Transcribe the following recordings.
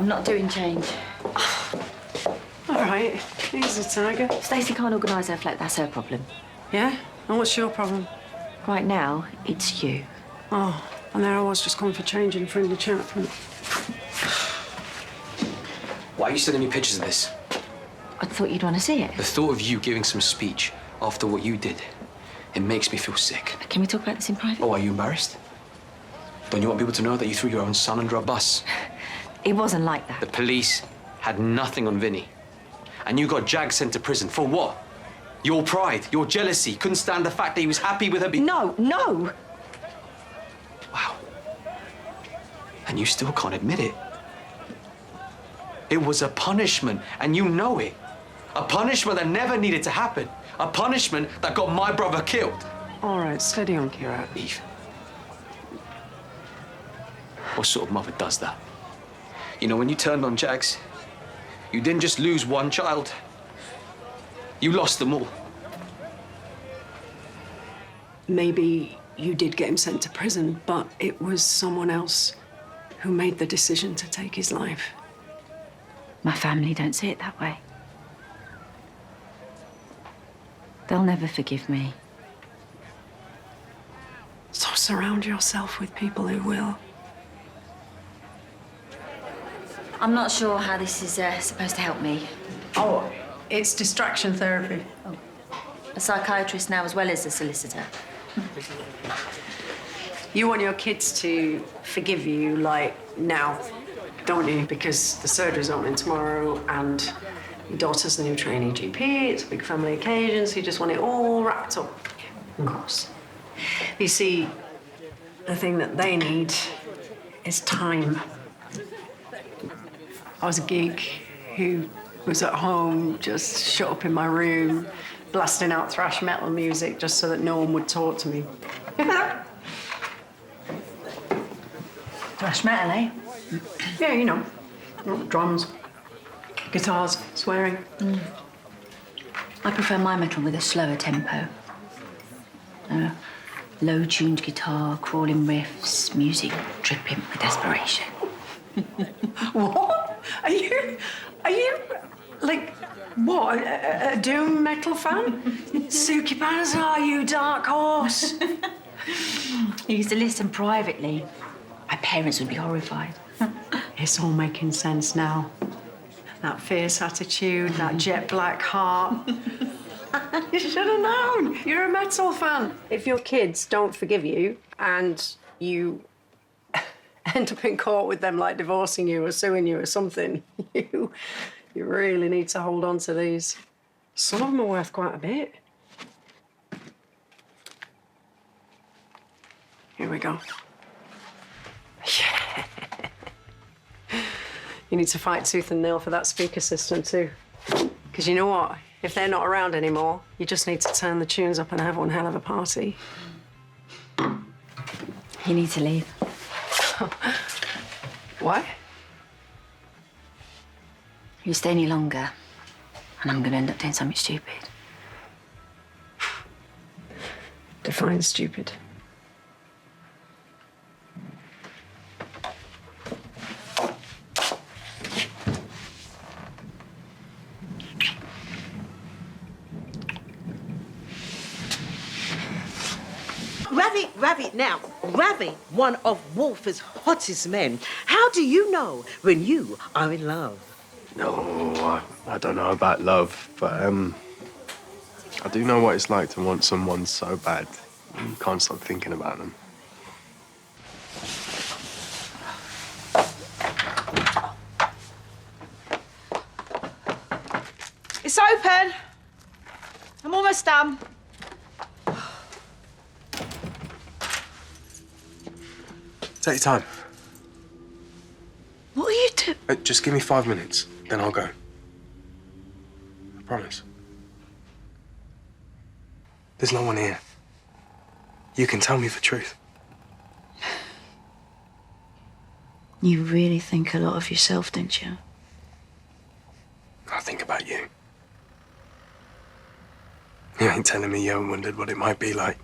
I'm not doing change. All right, easy, Tiger. Stacey can't organise her flat, that's her problem. Yeah? And what's your problem? Right now, it's you. Oh, and there I was just coming for change and a friendly chat. Why are you sending me pictures of this? I thought you'd want to see it. The thought of you giving some speech after what you did, it makes me feel sick. Can we talk about this in private? Oh, are you embarrassed? Don't you want people to know that you threw your own son under a bus? It wasn't like that. The police had nothing on Vinny. And you got Jag sent to prison. For what? Your pride, your jealousy, couldn't stand the fact that he was happy with her. No, no! Wow. And you still can't admit it. It was a punishment, and you know it. A punishment that never needed to happen. A punishment that got my brother killed. All right, steady on, Kira. Eve. What sort of mother does that? You know, when you turned on Jags, you didn't just lose one child. You lost them all. Maybe you did get him sent to prison, but it was someone else who made the decision to take his life. My family don't see it that way. They'll never forgive me. So surround yourself with people who will. I'm not sure how this is supposed to help me. Oh, it's distraction therapy. Oh. A psychiatrist now as well as a solicitor. You want your kids to forgive you, like, now, don't you? Because the surgery's opening tomorrow and your daughter's the new trainee GP, it's a big family occasion, so you just want it all wrapped up. Of course. You see, the thing that they need is time. I was a geek who was at home, just shut up in my room, blasting out thrash metal music just so that no one would talk to me. Thrash metal, eh? Yeah, you know, drums, guitars, swearing. I prefer my metal with a slower tempo. Low-tuned guitar, crawling riffs, music dripping with desperation. What? Are you, like, what, a doom metal fan? Suki Banzai, you dark horse. I used to listen privately. My parents would be horrified. It's all making sense now. That fierce attitude, that jet black heart. You should have known. You're a metal fan. If your kids don't forgive you and you end up in court with them, like divorcing you or suing you or something, you really need to hold on to these. Some of them are worth quite a bit. Here we go. Yeah. You need to fight tooth and nail for that speaker system too. Because you know what? If they're not around anymore, you just need to turn the tunes up and have one hell of a party. You need to leave. Why? You stay any longer, and I'm going to end up doing something stupid. Define stupid. Ravi, one of Wolfer's hottest men. How do you know when you are in love? No, I don't know about love, but I do know what it's like to want someone so bad you can't stop thinking about them. It's open. I'm almost done. Take your time. What are you doing? Just give me 5 minutes, then I'll go. I promise. There's no one here. You can tell me the truth. You really think a lot of yourself, don't you? I think about you. You ain't telling me you haven't wondered what it might be like.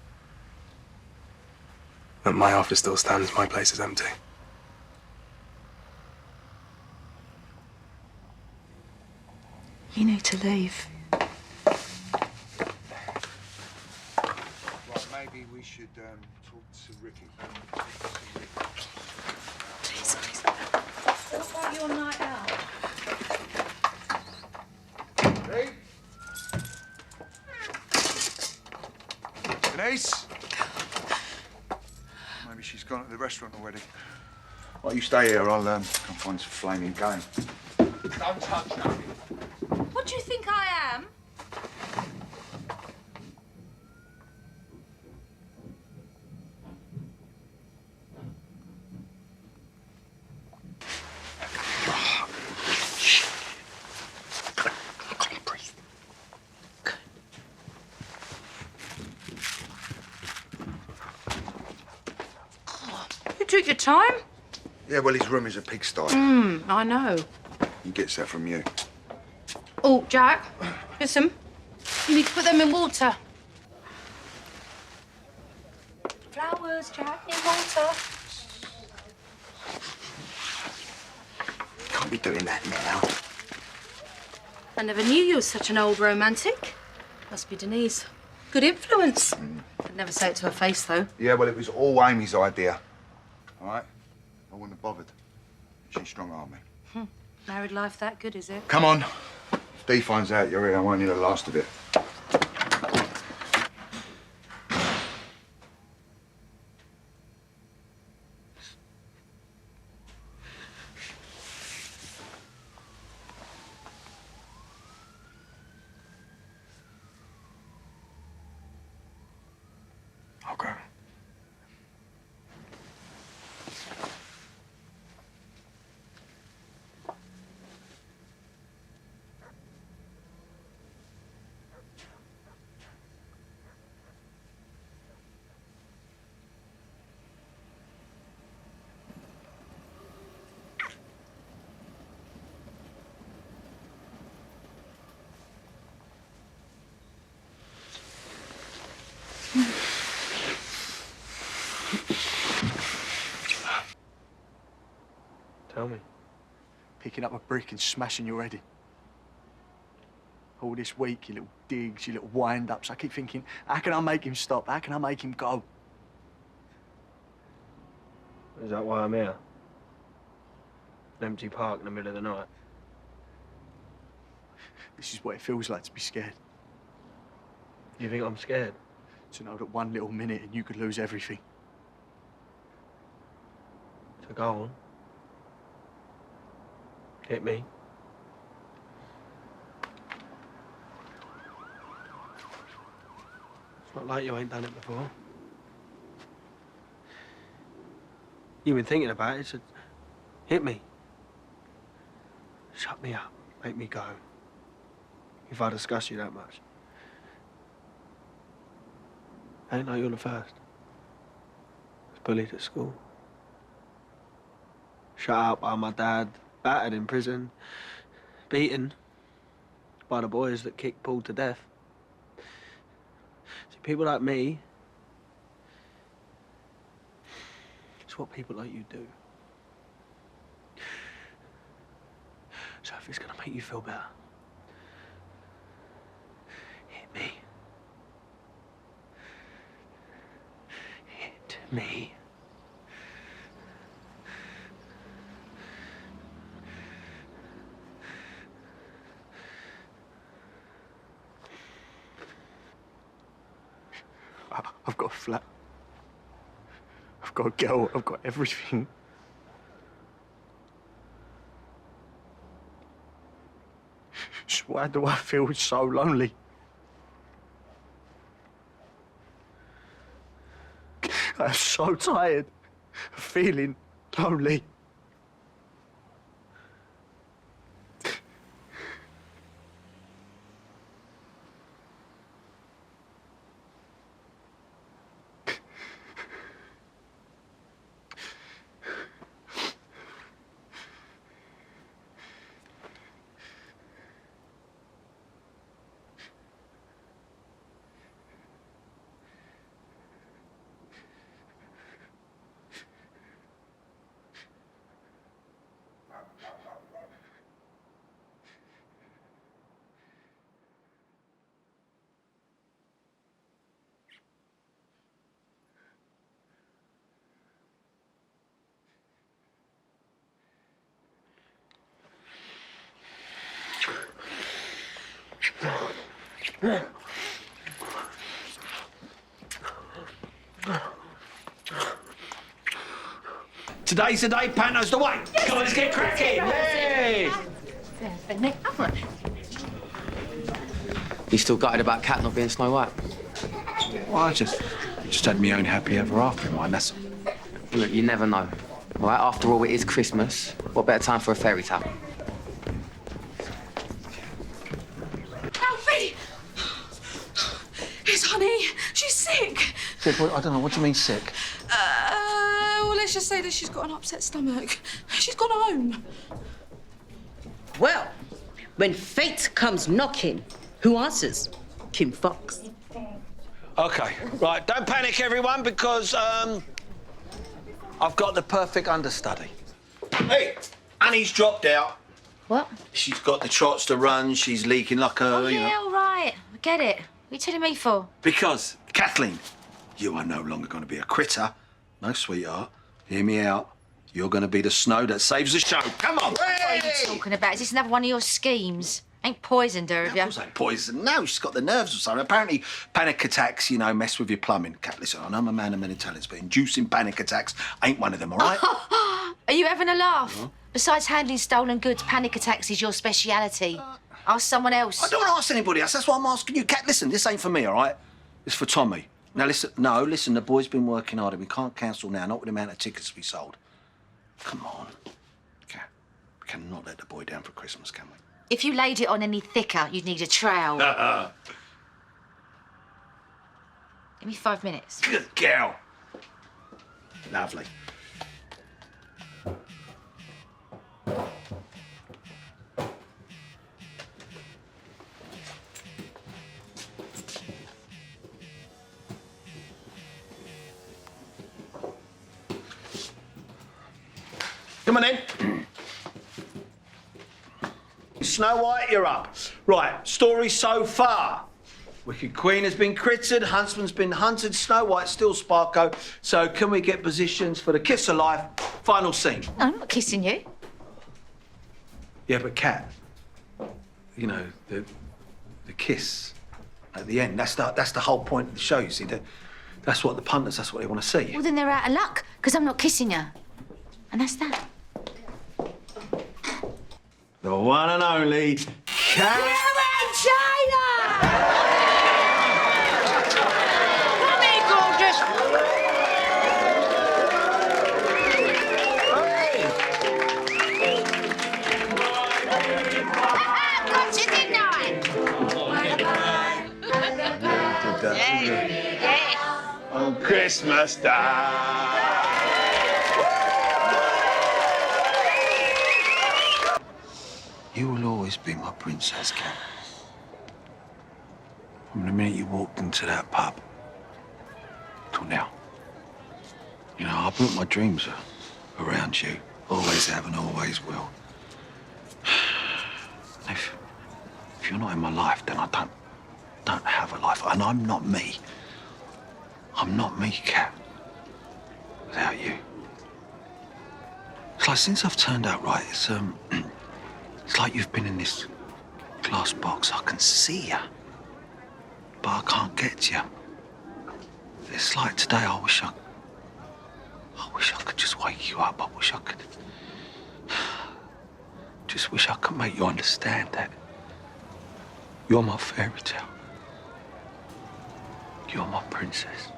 That my office still stands, my place is empty. You need to leave. Right, maybe we should talk to Ricky. Please, please. What about your night out? Hey? Denise? Maybe she's gone to the restaurant already. Well, you stay here. I'll come find some flaming game. Don't touch nothing. What do you think I am? You took your time. Yeah, well, his room is a pigsty. I know. He gets that from you. Oh, Jack, listen. You need to put them in water. Flowers, Jack, in water. Can't be doing that now. I never knew you were such an old romantic. Must be Denise. Good influence. I'd never say it to her face, though. Yeah, well, it was all Amy's idea. All right? I wouldn't have bothered. She's strong-armed me. Married life that good, is it? Come on. If Dee finds out you're here, I won't hear the last of it. Okay. Tell me. Picking up a brick and smashing your head in. All this week, your little digs, your little wind-ups. I keep thinking, how can I make him stop? How can I make him go? Is that why I'm here? An empty park in the middle of the night. This is what it feels like to be scared. You think I'm scared? To know that one little minute and you could lose everything. So go on. Hit me. It's not like you ain't done it before. You've been thinking about it, so hit me. Shut me up. Make me go. If I discuss you that much. Ain't like you're the first. Was bullied at school. Shut out by my dad. Battered in prison. Beaten by the boys that kicked Paul to death. See, people like me, it's what people like you do. So if it's gonna make you feel better, hit me. Hit me. I've got a flat. I've got a girl. I've got everything. So why do I feel so lonely? I'm so tired of feeling lonely. Today's the day, Panto's the way. Come on, let's get cracking. Hey! You still gutted about Cat not being Snow White? Well, I just had my own happy ever after in mind, that's all. Look, you never know. Right, after all, it is Christmas. What better time for a fairy tale? Alfie! Yes, honey. She's sick. Sick? I don't know. What do you mean sick? Well, let's just say that she's got an upset stomach. She's gone home. Well, when fate comes knocking, who answers? Kim Fox. Okay, right. Don't panic, everyone, because I've got the perfect understudy. Hey, Annie's dropped out. What? She's got the trots to run. She's leaking like a, you know. All right. I get it. What are you telling me for? Because, Kathleen, you are no longer going to be a critter. No, sweetheart. Hear me out. You're going to be the snow that saves the show. Come on. What are you talking about? Is this another one of your schemes? Ain't poisoned her, have you? Of course ain't poison. No, she's got the nerves or something. Apparently, panic attacks, you know, mess with your plumbing. Kat, listen, I know I'm a man of many talents, but inducing panic attacks ain't one of them, all right? Are you having a laugh? Besides handling stolen goods, panic attacks is your speciality. Ask someone else. I don't ask anybody else. That's why I'm asking you. Kat, listen, this ain't for me, all right? It's for Tommy. Now, listen, the boy's been working hard and we can't cancel now, not with the amount of tickets we sold. Come on. Kat, we cannot let the boy down for Christmas, can we? If you laid it on any thicker, you'd need a trowel. Give me 5 minutes. Good girl. Lovely. Come on in. Snow White, you're up. Right, story so far. Wicked Queen has been crittered, Huntsman's been hunted, Snow White still Sparko. So can we get positions for the kiss of life? Final scene. I'm not kissing you. Yeah, but Kat, you know, the kiss at the end, that's the whole point of the show, you see. That's what the punters, that's what they want to see. Well, then they're out of luck, because I'm not kissing you. And that's that. The one and only Kat. China! Come here, gorgeous. Got you, didn't I? Yeah. On Christmas Day. You will always be my princess, Kat. From the minute you walked into that pub till now. You know, I built my dreams around you. Always have and always will. If you're not in my life, then I don't have a life. And I'm not me. I'm not me, Kat, without you. It's like since I've turned out right, it's like you've been in this glass box. I can see you, but I can't get to you. It's like today, I wish I could just wake you up. I wish I could. Just wish I could make you understand that you're my fairy tale. You're my princess.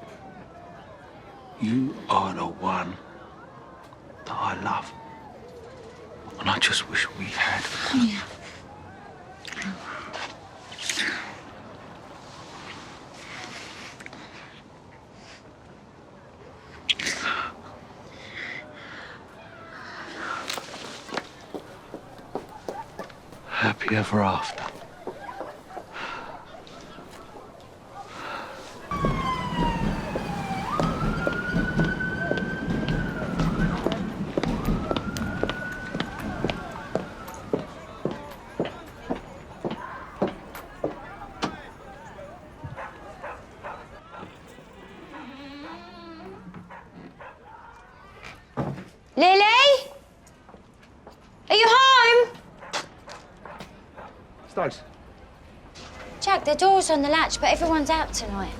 You are the one that I love. And I just wish we had. Yeah. Happy ever after. Lily? Are you home? Snogs. Jack, back. The door's on the latch, but everyone's out tonight.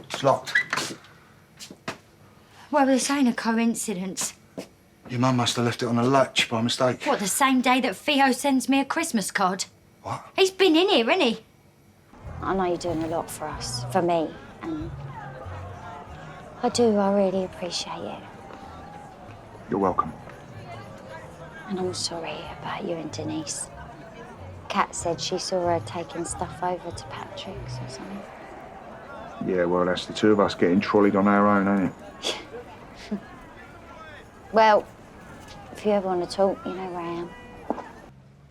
It's locked. Well, this ain't a coincidence. Your mum must have left it on a latch by mistake. What, the same day that Theo sends me a Christmas card? What? He's been in here, hasn't he? I know you're doing a lot for us, for me, and I really appreciate it. You're welcome. And I'm sorry about you and Denise. Kat said she saw her taking stuff over to Patrick's or something. Yeah, well, that's the two of us getting trolleyed on our own, ain't it? Well, if you ever want to talk, you know where I am.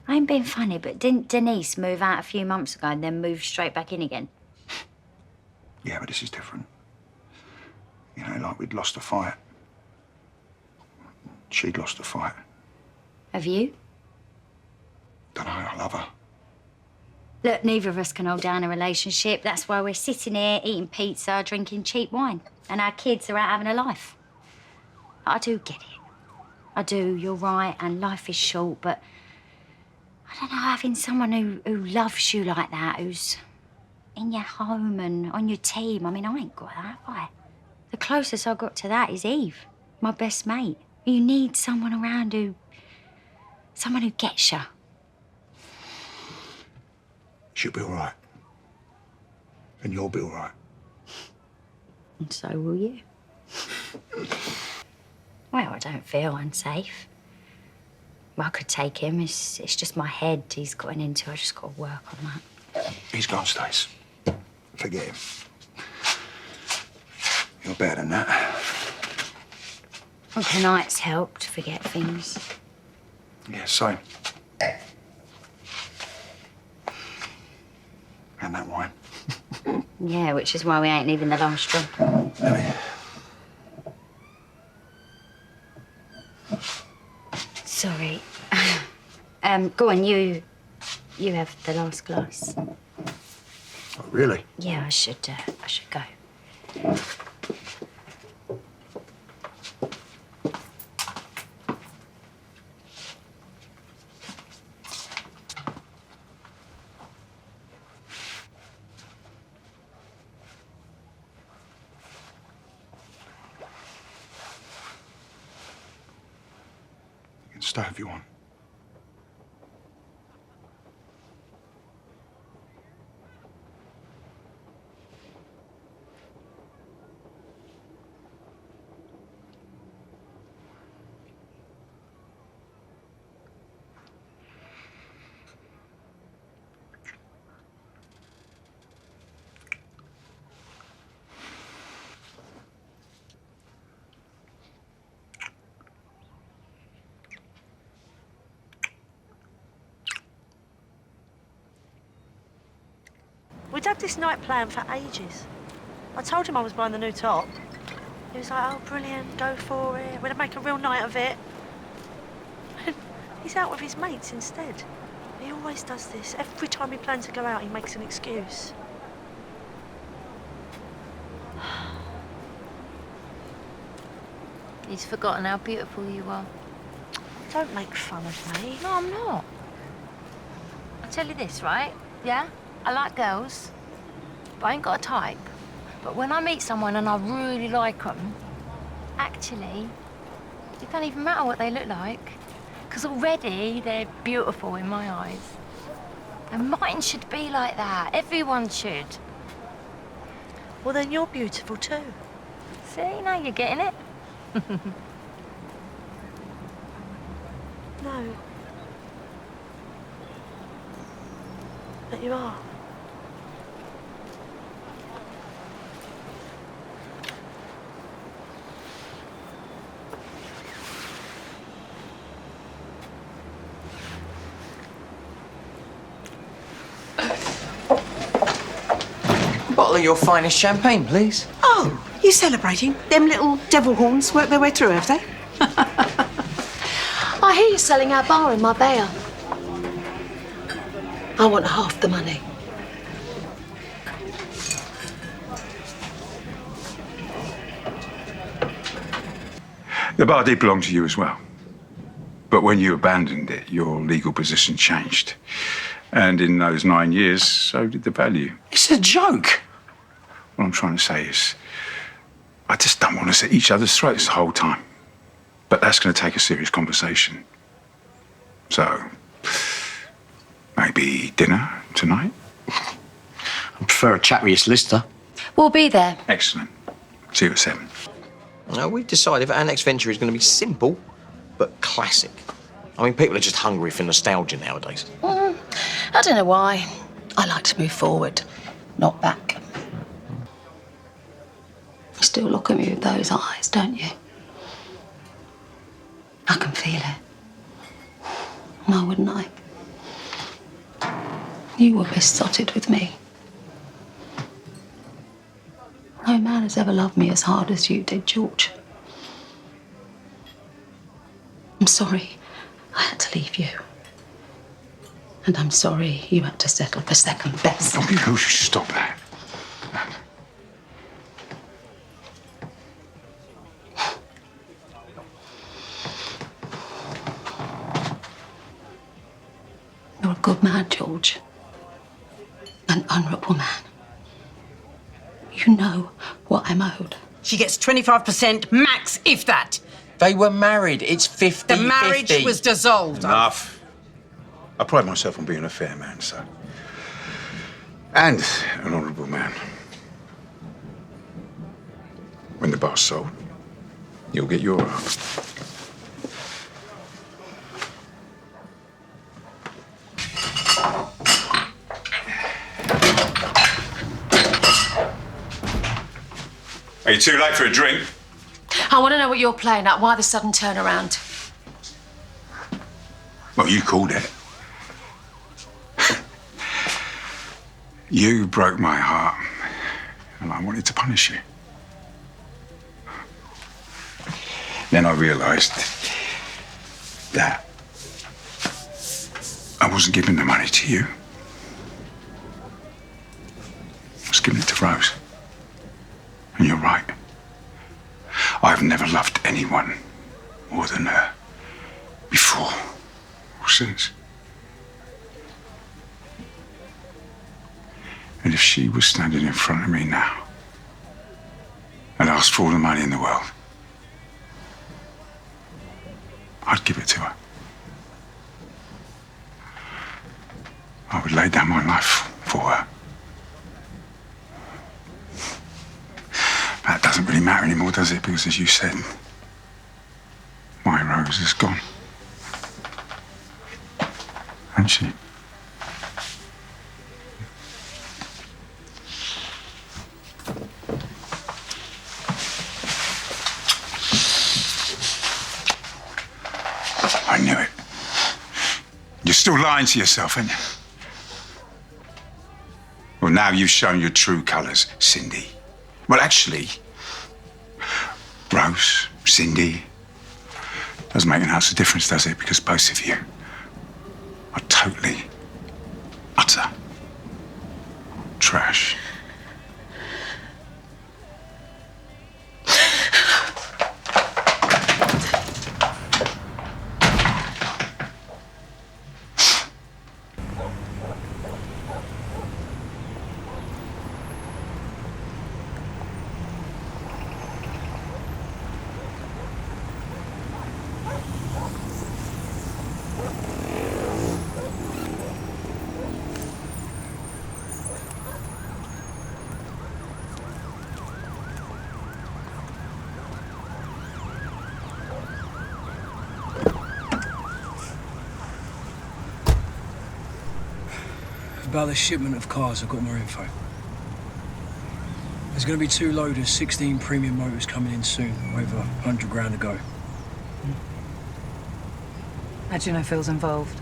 I ain't being funny, but didn't Denise move out a few months ago and then move straight back in again? Yeah, but this is different. You know, like we'd lost a fight. She'd lost a fight. Have you? Don't know, I love her. Look, neither of us can hold down a relationship. That's why we're sitting here eating pizza, drinking cheap wine. And our kids are out having a life. I do get it. I do, you're right, and life is short, but I don't know, having someone who loves you like that, who's in your home and on your team, I mean, I ain't got that, have I? The closest I got to that is Eve, my best mate. You need someone around someone who gets you. She'll be all right. And you'll be all right. And so will you. Well, I don't feel unsafe. Well, I could take him. It's just my head he's gotten into. I just got to work on that. He's gone, Stace. Forget him. You're better than that. Well, tonight's helped forget things. Yeah, same. And that wine. Yeah, which is why we ain't leaving the last drop. Sorry. Go on, you have the last glass. Oh, really? Yeah, I should go. You can stay if you want. We'd had this night planned for ages. I told him I was buying the new top. He was like, oh, brilliant, go for it. We'd make a real night of it. He's out with his mates instead. He always does this. Every time he plans to go out, he makes an excuse. He's forgotten how beautiful you are. Don't make fun of me. No, I'm not. I'll tell you this, right? Yeah? I like girls, but I ain't got a type. But when I meet someone and I really like them, actually, it don't even matter what they look like. Because already they're beautiful in my eyes. And mine should be like that. Everyone should. Well, then you're beautiful too. See, now you're getting it. No. But you are. bottle of your finest champagne, please. Oh, you celebrating? Them little devil horns work their way through, have they? I hear you're selling our bar in Marbella. I want half the money. The bar did belong to you as well. But when you abandoned it, your legal position changed. And in those 9 years, so did the value. It's a joke. What I'm trying to say is, I just don't want us at each other's throats the whole time. But that's going to take a serious conversation. So, maybe dinner tonight? I prefer a chat with your solicitor. We'll be there. Excellent. See you at 7. Now, we've decided that our next venture is going to be simple, but classic. I mean, people are just hungry for nostalgia nowadays. I don't know why. I like to move forward, not back. You still look at me with those eyes, don't you? I can feel it. Why wouldn't I? You were besotted with me. No man has ever loved me as hard as you did, George. I'm sorry I had to leave you. And I'm sorry you had to settle for second best. Oh, you should stop that. You're a good man, George. An honourable man. You know what I'm owed. She gets 25% max, if that. They were married. It's 50-50. The marriage was dissolved. Enough. I pride myself on being a fair man, so. And an honourable man. When the bar's sold, you'll get your half. Are you too late for a drink? I want to know what you're playing at. Why the sudden turnaround? Well, you called it. You broke my heart, and I wanted to punish you. Then I realised that I wasn't giving the money to you. I was giving it to Rose. And you're right. I've never loved anyone more than her. Before or since. And if she was standing in front of me now and asked for all the money in the world, I'd give it to her. I would lay down my life for her. That doesn't really matter anymore, does it? Because, as you said, my Rose is gone. And she? I knew it. You're still lying to yourself, ain't you? Well, now you've shown your true colours, Cindy. Well, actually, Rose, Cindy, doesn't make an ounce of difference, does it? Because both of you are totally, utter trash. About the shipment of cars, I've got more info. There's going to be 2 loaders, 16 premium motors coming in soon, over 100 grand to go. How do you know Phil's involved?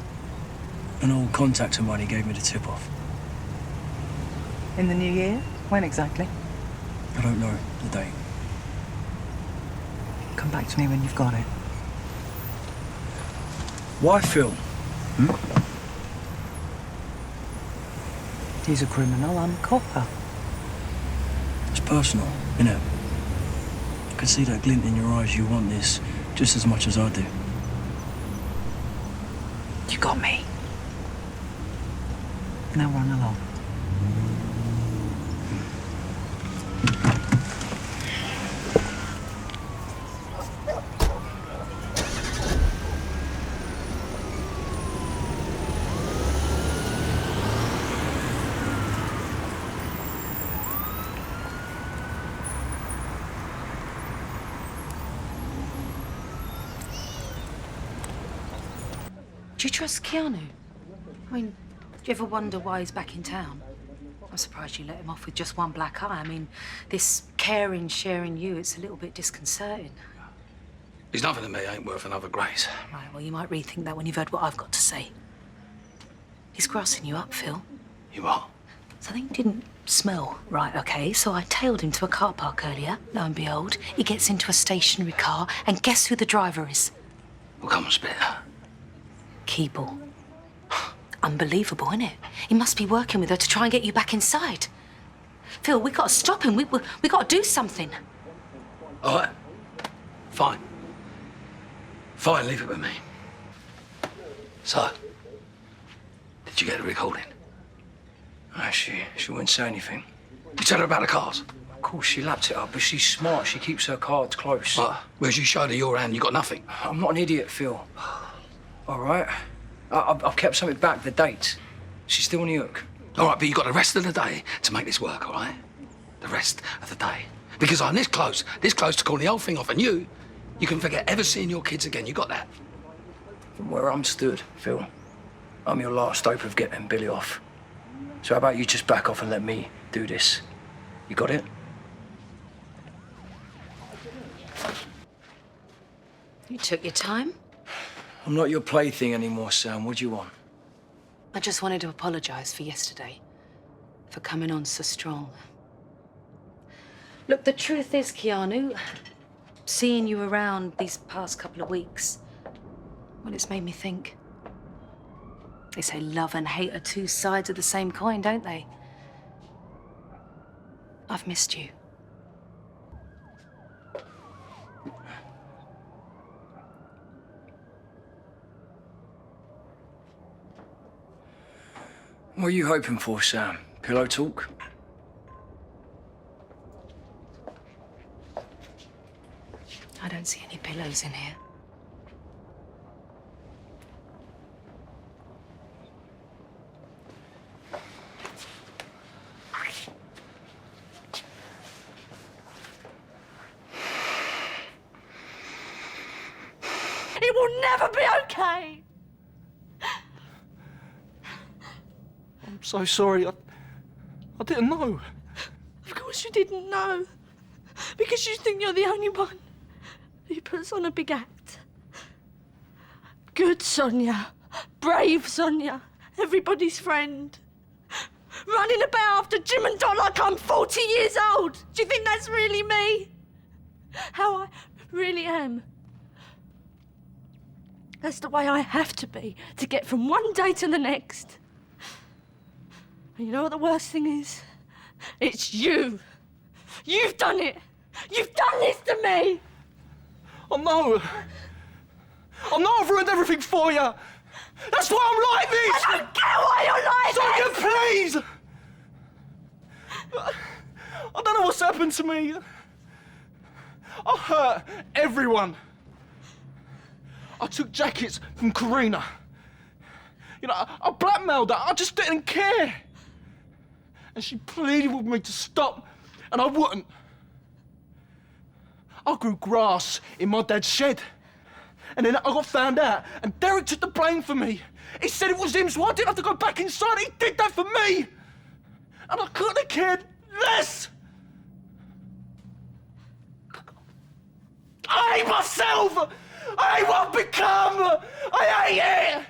An old contact of mine, he gave me the tip-off. In the new year? When exactly? I don't know the date. Come back to me when you've got it. Why Phil? He's a criminal, I'm a copper. It's personal, innit? I can see that glint in your eyes. You want this just as much as I do. You got me. Now run along. Do you trust Keanu? I mean, do you ever wonder why he's back in town? I'm surprised you let him off with just one black eye. I mean, this caring, sharing you, it's a little bit disconcerting. He's nothing to me, ain't worth another grace. Right, well, you might rethink that when you've heard what I've got to say. He's grassing you up, Phil. You are? Something didn't smell right, okay? So I tailed him to a car park earlier. Lo and behold, he gets into a stationary car, and guess who the driver is? Well, come on, spit. Keeble. Unbelievable, isn't it? He must be working with her to try and get you back inside. Phil, we got to stop him. We got to do something. All right. Fine. Fine, leave it with me. So, did you get the recording? She wouldn't say anything. Did you tell her about the cars? Of course, she lapped it up, but she's smart. She keeps her cards close. Whereas you showed her your hand, you got nothing. I'm not an idiot, Phil. All right? I've kept something back, the date. She's still on the hook. All right, but you got the rest of the day to make this work, all right? The rest of the day. Because I'm this close to calling the whole thing off, and you can forget ever seeing your kids again. You got that? From where I'm stood, Phil, I'm your last hope of getting Billy off. So how about you just back off and let me do this? You got it? You took your time. I'm not your plaything anymore, Sam. What do you want? I just wanted to apologise for yesterday, for coming on so strong. Look, the truth is, Keanu, seeing you around these past couple of weeks, well, it's made me think. They say love and hate are two sides of the same coin, don't they? I've missed you. What are you hoping for, Sam? Pillow talk? I don't see any pillows in here. It will never be okay. I'm so sorry. I didn't know. Of course you didn't know. Because you think you're the only one who puts on a big act. Good Sonia. Brave Sonia. Everybody's friend. Running about after Jim and Dot like I'm 40 years old. Do you think that's really me? How I really am. That's the way I have to be to get from one day to the next. And you know what the worst thing is? It's you. You've done it. You've done this to me. Oh, no. Oh, no, I've ruined everything for you. That's why I'm like this. I don't care why you're like this. Sonia, please. I don't know what's happened to me. I hurt everyone. I took jackets from Karina. You know, I blackmailed her. I just didn't care. And she pleaded with me to stop, and I wouldn't. I grew grass in my dad's shed. And then I got found out, and Derek took the blame for me. He said it was him, so I didn't have to go back inside. He did that for me. And I couldn't have cared less. I hate myself. I hate what I've become. I hate it.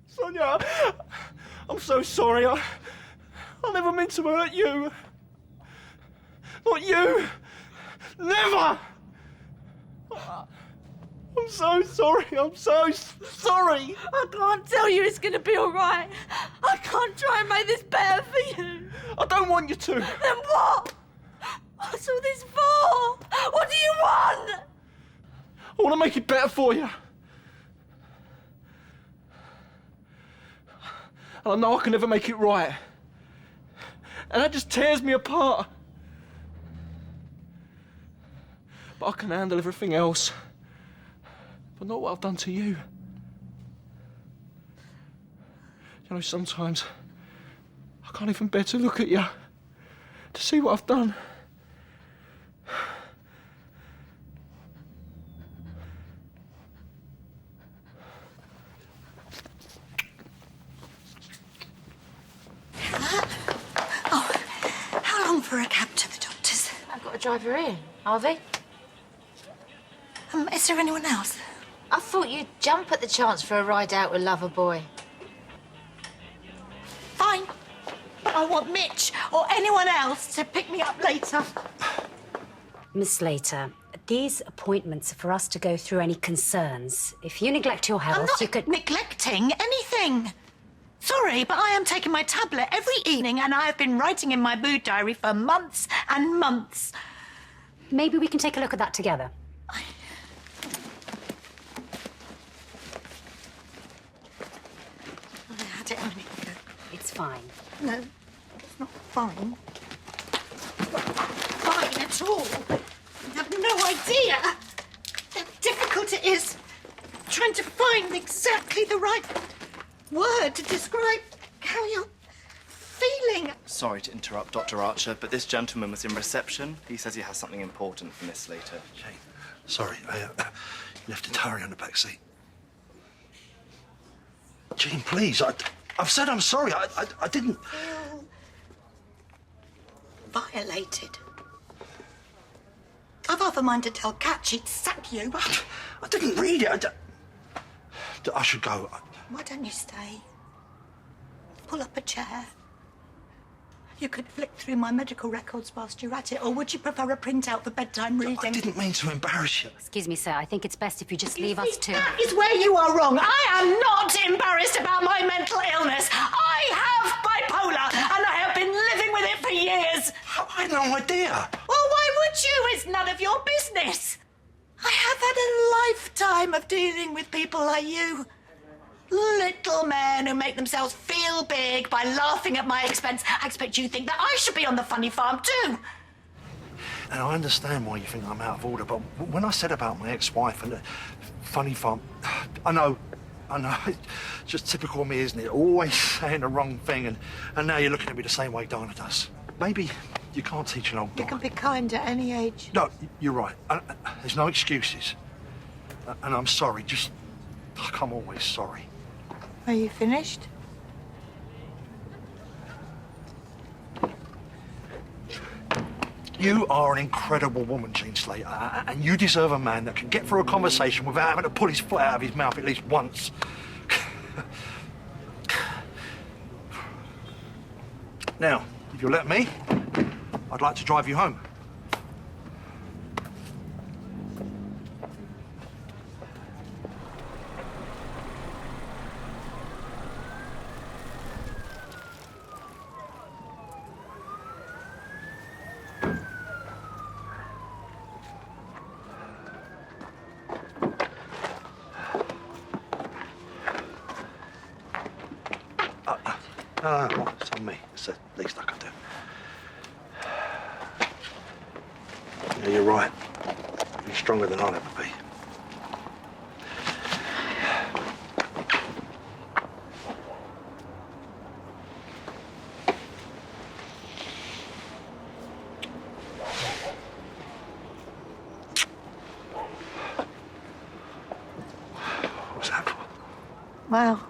Sonia, I'm so sorry. I never meant to hurt you. Not you. Never. I'm so sorry. I'm so sorry. I can't tell you it's going to be all right. I can't try and make this better for you. I don't want you to. Then what? What's all this for? What do you want? I want to make it better for you. And I know I can never make it right. And that just tears me apart. But I can handle everything else. But not what I've done to you. You know, sometimes I can't even bear to look at you, to see what I've done. How long for a cab to the doctor's? I've got a driver in. Harvey? Is there anyone else? I thought you'd jump at the chance for a ride out with Loverboy. Fine. But I want Mitch or anyone else to pick me up later. Miss Slater, these appointments are for us to go through any concerns. If you neglect your health, I'm not you could... neglecting anything. Sorry, but I am taking my tablet every evening and I have been writing in my mood diary for months and months. Maybe we can take a look at that together. I had it a minute ago. It's fine. No, it's not fine. It's not fine at all. You have no idea how difficult it is trying to find exactly the right word to describe how you're feeling. Sorry to interrupt, Dr. Archer, but this gentleman was in reception. He says he has something important for Miss Slater. Jane, sorry, I left a diary on the back seat. Jean, please, I've said I'm sorry. I didn't... Feel violated. I've half a mind to tell Kat she'd sack you. I didn't read it. I should go. Why don't you stay? Pull up a chair. You could flick through my medical records whilst you're at it, or would you prefer a printout for bedtime reading? I didn't mean to embarrass you. Excuse me, sir. I think it's best if you just leave us to... That is where you are wrong. I am not embarrassed about my mental illness. I have bipolar, and I have been living with it for years. I had no idea. Well, why would you? It's none of your business. I have had a lifetime of dealing with people like you. Little men who make themselves feel big by laughing at my expense. I expect you think that I should be on the funny farm too. And I understand why you think I'm out of order, but when I said about my ex-wife and the funny farm, I know, it's just typical of me, isn't it? Always saying the wrong thing, and now you're looking at me the same way Dana does. Maybe you can't teach an old guy. You can be kind at any age. No, you're right. There's no excuses. And I'm sorry, just, like I'm always sorry. Are you finished? You are an incredible woman, Jean Slater, and you deserve a man that can get through a conversation without having to pull his foot out of his mouth at least once. Now, if you'll let me, I'd like to drive you home. No, it's on me. It's the least I can do. Yeah, you're right. You're stronger than I'll ever be. What's that for? Well,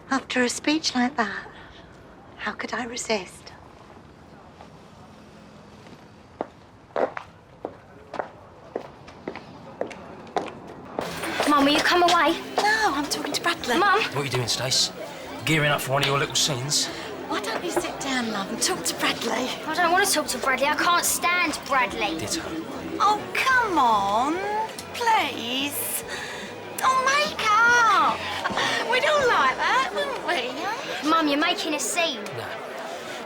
after a speech like that, how could I resist? Mum, will you come away? No, I'm talking to Bradley. Mum! What are you doing, Stace? Gearing up for one of your little scenes? Why don't you sit down, love, and talk to Bradley. I don't want to talk to Bradley. I can't stand Bradley. Ditto. Oh, come on, please. Oh, make up. We'd all like that, wouldn't we? Mum, you're making a scene. No.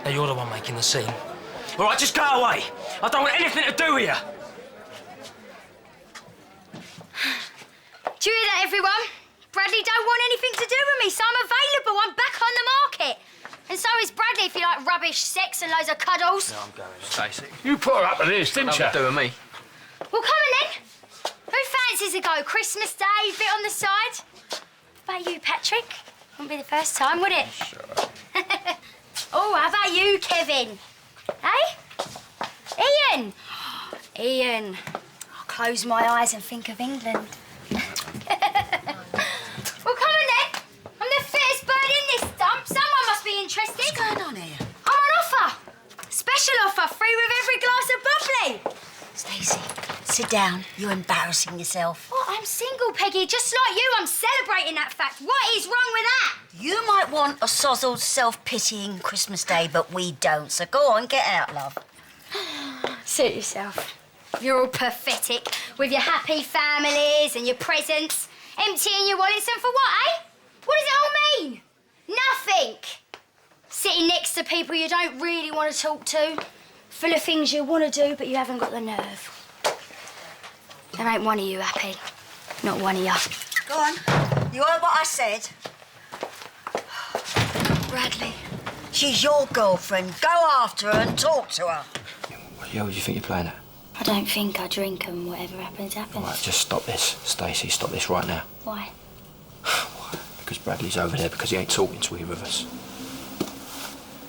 Now you're the one making the scene. All right, just go away. I don't want anything to do with you. Do you hear that, everyone? Bradley don't want anything to do with me, so I'm available. I'm back on the market. And so is Bradley if you like rubbish sex and loads of cuddles. No, I'm going, Stacey. You put her up to this, didn't you? Doing me. Well, come on then. Who fancies a go? Christmas Day, bit on the side? What about you, Patrick? Wouldn't be the first time, would it? Sure. Oh, how about you, Kevin? Hey? Ian? Ian. I'll close my eyes and think of England. Well, come on then. I'm the fittest bird in this dump. Someone must be interested. What's going on here? I'm on offer. Special offer, free with every glass of bubbly. Stacey, sit down. You're embarrassing yourself. What? I'm single, Peggy, just like you. I'm celebrating that fact. What is wrong with that? You might want a sozzled, self-pitying Christmas Day, but we don't. So go on, get out, love. Suit yourself. You're all pathetic with your happy families and your presents, emptying your wallets, and for what, eh? What does it all mean? Nothing. Sitting next to people you don't really want to talk to, full of things you want to do, but you haven't got the nerve. There ain't one of you happy. Not one of you. Go on. You heard what I said? Bradley, she's your girlfriend. Go after her and talk to her. Yo, what do you think you're playing at? I don't think I drink and whatever happens, happens. All right, just stop this. Stacey, stop this right now. Why? Because Bradley's over there because he ain't talking to either of us.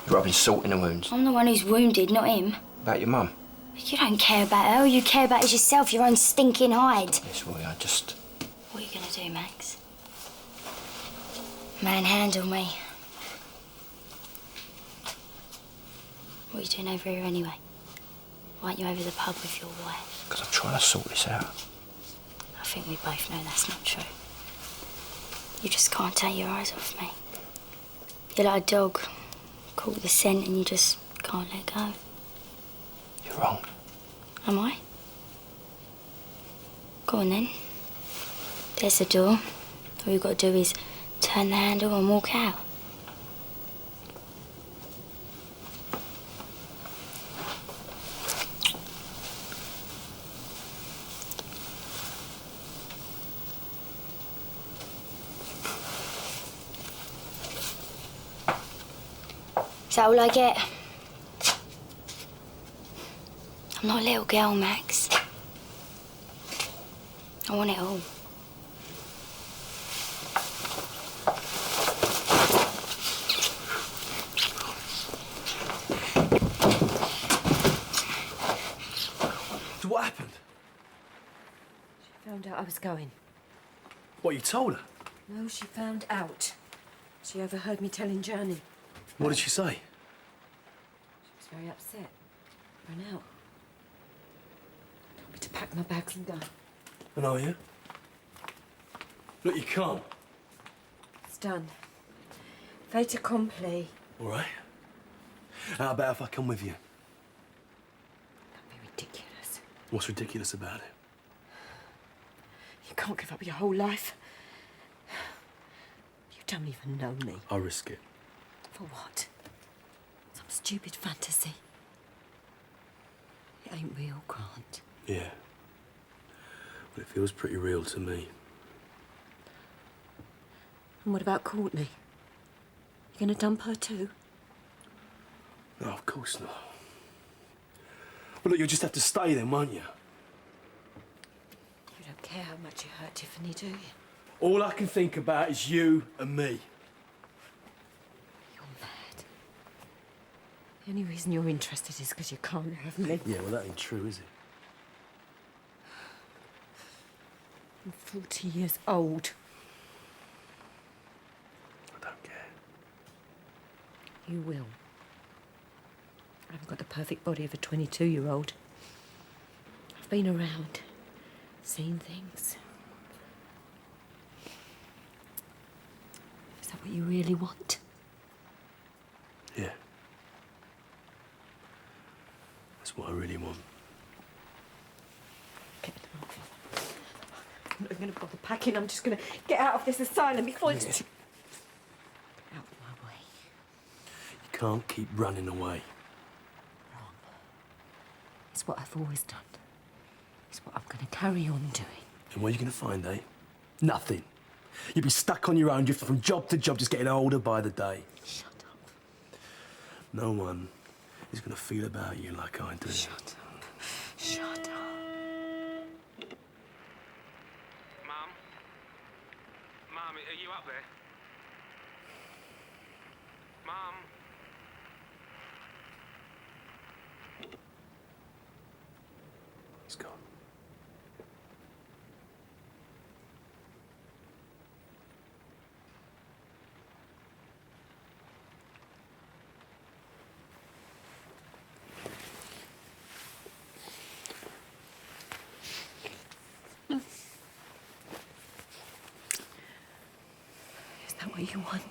You're rubbing salt in the wounds. I'm the one who's wounded, not him. About your mum? You don't care about her. All you care about is yourself, your own stinking hide. Yes, Roy, I just... What are you going to do, Max? Manhandle me. What are you doing over here anyway? Why aren't you over the pub with your wife? Because I'm trying to sort this out. I think we both know that's not true. You just can't take your eyes off me. You're like a dog, caught with the scent and you just can't let go. You're wrong. Am I? Go on then. There's the door. All you've got to do is turn the handle and walk out. Is that all I get? I'm not a little girl, Max. I want it all. So what happened? She found out I was going. What, you told her? No, she found out. She overheard me telling Journey. What did she say? She was very upset. Ran out. Told me to pack my bags and go. And are you? Look, you can't. It's done. Fait accompli. All right. How about if I come with you? That'd be ridiculous. What's ridiculous about it? You can't give up your whole life. You don't even know me. I'll risk it. For what? Some stupid fantasy. It ain't real, Grant. Yeah. Well, it feels pretty real to me. And what about Courtney? You gonna dump her too? No, of course not. Well, look, you'll just have to stay then, won't you? You don't care how much you hurt Tiffany, do you? All I can think about is you and me. You're mad. The only reason you're interested is because you can't have me. Yeah, well, that ain't true, is it? I'm 40 years old. I don't care. You will. I haven't got the perfect body of a 22-year-old. I've been around, seen things. Is that what you really want? Yeah. That's what I really want. I'm not going to bother packing. I'm just going to get out of this asylum before it's... Get out of my way. You can't keep running away. It's what I've always done. It's what I'm going to carry on doing. And what are you going to find, eh? Nothing. You'll be stuck on your own, drifting from job to job, just getting older by the day. Shut up. No one is going to feel about you like I do. Shut up. Shut up. Mum, are you up there? Mum? He's gone. Is that what you want?